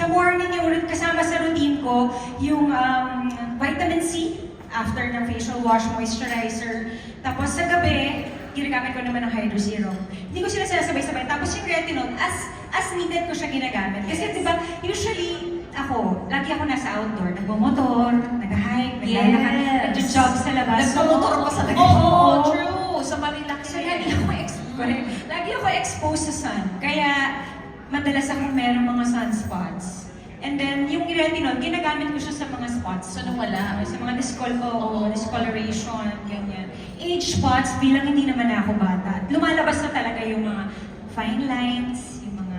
Sa morning, yung kasama sa routine ko, yung vitamin C, after ng facial wash, moisturizer. Tapos sa gabi, ginagamit ko naman ng Hydro Serum. Hindi ko sila sinasabay-sabay. Tapos yung retinol, as needed ko siya ginagamit. Kasi diba, usually, lagi ako nasa outdoor. Nagmamotor, nag-hike, naglalakad, nag-jog sa labas. Nagmamotor pa sa labas. Oo, true. Sa Marilaki. So, lagi ako exposed sa sun. Kaya, madalas akong merong mga sunspots. And then, yung retinol, ginagamit ko siya sa mga spots. So, nung wala? Sa mga discoloration, ganyan. Age spots, bilang hindi naman ako bata. Lumalabas na talaga yung mga fine lines, yung mga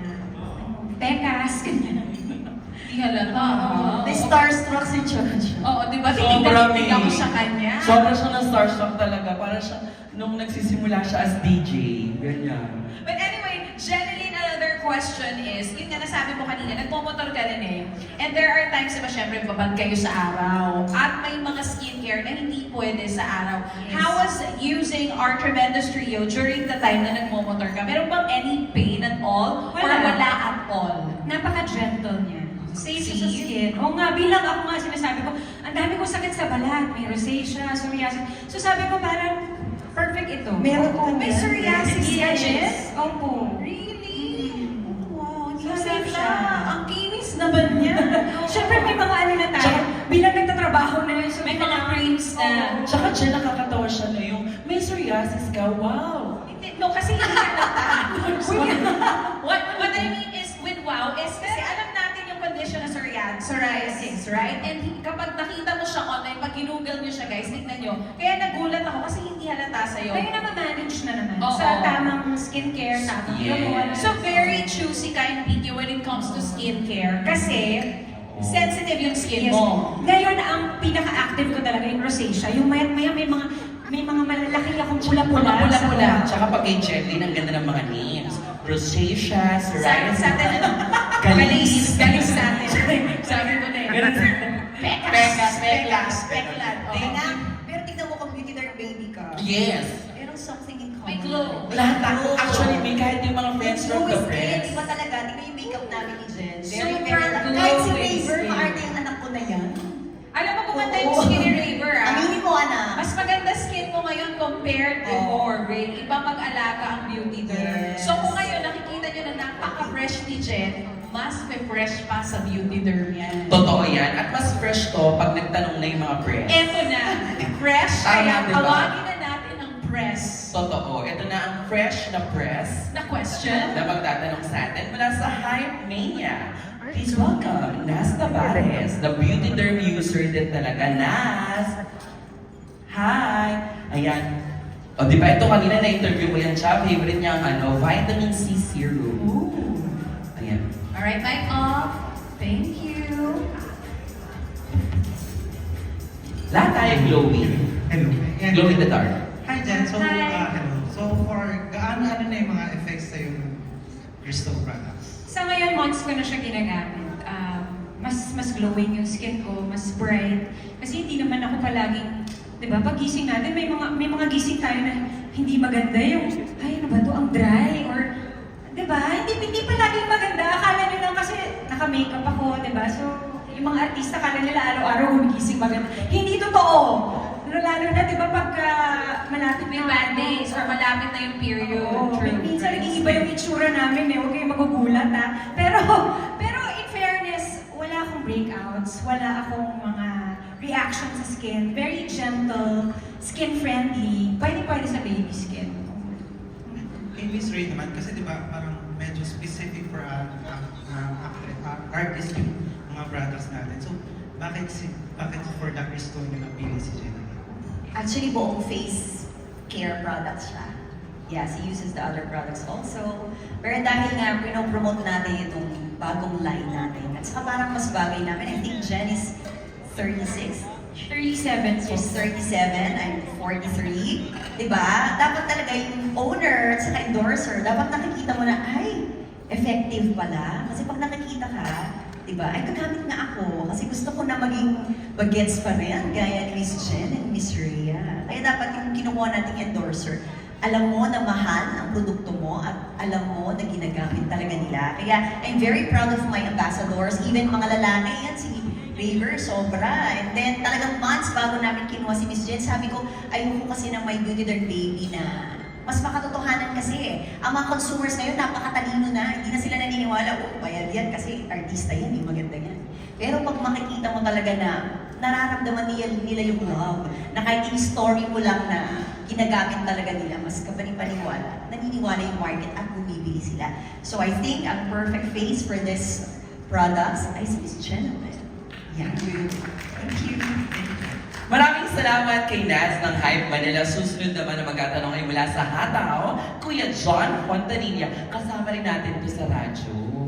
pekas, ganyan. Hindi halata. Na-starstruck si Jojo. Oo, di ba? Sobrang Tinitig ako sa kanya. Sobrang siya na-starstruck talaga. Para siya, nung nagsisimula siya as DJ. Ganyan. But anyway, Jeneline, another question is, yun nga nasabi mo kanina, nagmomotor ka rin eh. And there are times, diba, syempre, babad kayo sa araw. At may mga skincare na hindi pwede sa araw. Yes. How was using our tremendous trio during the time na nagmomotor ka? Meron bang any pain at all? Or Wala. wala at all? Napaka-gentle niya. Safe siya sa skin. O nga, bilang ako nga sinasabi ko, ang dami kong sakit sa balat. May rosacea, psoriasis. So sabi ko parang, perfect ito. Meron ka May yan? psoriasis ka, Jess? Opo. Really? Wow, hindi So, ko safe alam. siya. Ang kinis naman niya. Siyempre may mga ano na tayo, bilang nagtatrabaho na yun. So May mga creams na. Tsaka siya nakakatawa siya na yung, may psoriasis ka, wow! Hindi, no, kasi hindi halata. What I mean is, with wow, is kasi alam natin yung condition na psoriasis, right? And kapag nakita mo siya online, pag ginugol niyo siya, guys, tignan niyo. Kaya nagulat ako kasi hindi halata sa'yo. Kaya na-manage na naman. Oo. Sa tamang skincare, tamang Yes. gamot. So, very choosy ka and picky when it comes to skincare. Kasi, sensitive yung skin Yes. mo. Ngayon, ang pinaka-active ko talaga yung rosacea. Yung may mga malalaki akong pula-pula. Mga pula-pula. Tsaka pag kay Jetlyn, ang ganda ng mga names. Rosacea, psoriasis. Sa atin, ano? Galis. Galis natin. Sabi ko na eh. Pekas. Peklat. Tenga, pero tignan mo kung beauty dark baby ka. Yes. Merong something in common. May glow. Lahat. Actually, may kahit yung mga friends from the Skin, friends. iba talaga. Tingnan yung makeup namin ni Jen. Super Kahit si glowing Raver, skin. maarte yung anak ko na yan. Alam mo kung maganda yung skin ni Raver, ah. Aminin mo, anak. Mas maganda skin mo ngayon compared before, Ray. Iba mag-alaga ang beauty derm. Yes. So kung ngayon nakikita nyo na napaka-fresh ni Jen, mas fresh pa sa beauty derm yan. Totoo yan. At mas fresh to pag nagtanong na yung mga friends. Eto na, fresh, Tama, kaya diba? tawagin na natin ang press Totoo. Ito na ang fresh na press na question. na magtatanong sa atin mula sa Hype Mania. Please welcome Nas Tavares, the beauty derm user din talaga. Nas! Hi! Ayan. O, di ba ito kanina na-interview mo yan siya? Favorite niya ang vitamin C serum. Ayan. Alright, mic off. Thank you. Lahat tayo glowing. Hello. Glow in the dark. Hi, Jen. So, Hi. hello. So, for gaano na yung mga effects sa yung crystal products? Sa ngayon, months ko na siya ginagamit. Mas glowing yung skin ko, mas bright. Kasi hindi naman ako palaging, di ba, pag gising natin, may mga gising tayo na hindi maganda yung, ay, ano ba to, ang dry, or, di ba, hindi palaging maganda. Akala nyo lang kasi naka-makeup ako, di ba, so, yung mga artista, akala nila araw-araw gumigising maganda. Hindi totoo! Lalo na, di ba, pagka malapit May na bad days or malapit na yung period. Oo, True. minsan nag-iiba yung itsura namin eh, huwag kayong magugulat ha. Pero in fairness, wala akong breakouts, wala akong mga reaction sa skin. Very gentle, skin-friendly, pwede sa baby skin. Kay Miss Ray naman, kasi di ba parang medyo specific for artist yung mga products natin. So, bakit for the Cristo yung napili si Jen? Actually, buong face care products siya. Yes, he uses the other products also. Pero dahil nga, pinopromote natin itong bagong line natin. At saka parang mas bagay namin. I think Jen is 36. 37 She's 37, I'm 43. Diba? Dapat talaga yung owner at saka endorser, dapat nakikita mo na, ay, effective pala. Kasi pag nakikita ka, diba, ay gagamit nga ako. Kasi gusto ko na maging bagets pa rin, gaya ni Miss Jen and Miss Rhea. Kaya dapat yung kinukuha nating endorser, alam mo na mahal ang produkto mo at alam mo na ginagamit talaga nila. Kaya I'm very proud of my ambassadors, even mga lalaki yan, si Raver, sobra. And then talagang months bago namin kinuha si Miss Jen, sabi ko, ayoko kasi ng my beauty derm baby na mas makatotohanan kasi eh. Ang mga consumers ngayon, napakatalino na. Hindi na sila naniniwala, bayad yan kasi artista yan, maganda yan. Pero pag makikita mo talaga na nararamdaman nila yung love, na kahit i-story mo lang na ginagamit talaga nila, mas kapanipaniwala, naniniwala yung market at bumibili sila. So I think ang perfect face for this products ay si Miss Jen. Thank you. Thank you. Maraming salamat kay Naz ng Hype Manila. Susunod naman na magtatanong ay mula sa Hataw, Kuya John Fontanilla. Kasama rin natin to sa radyo.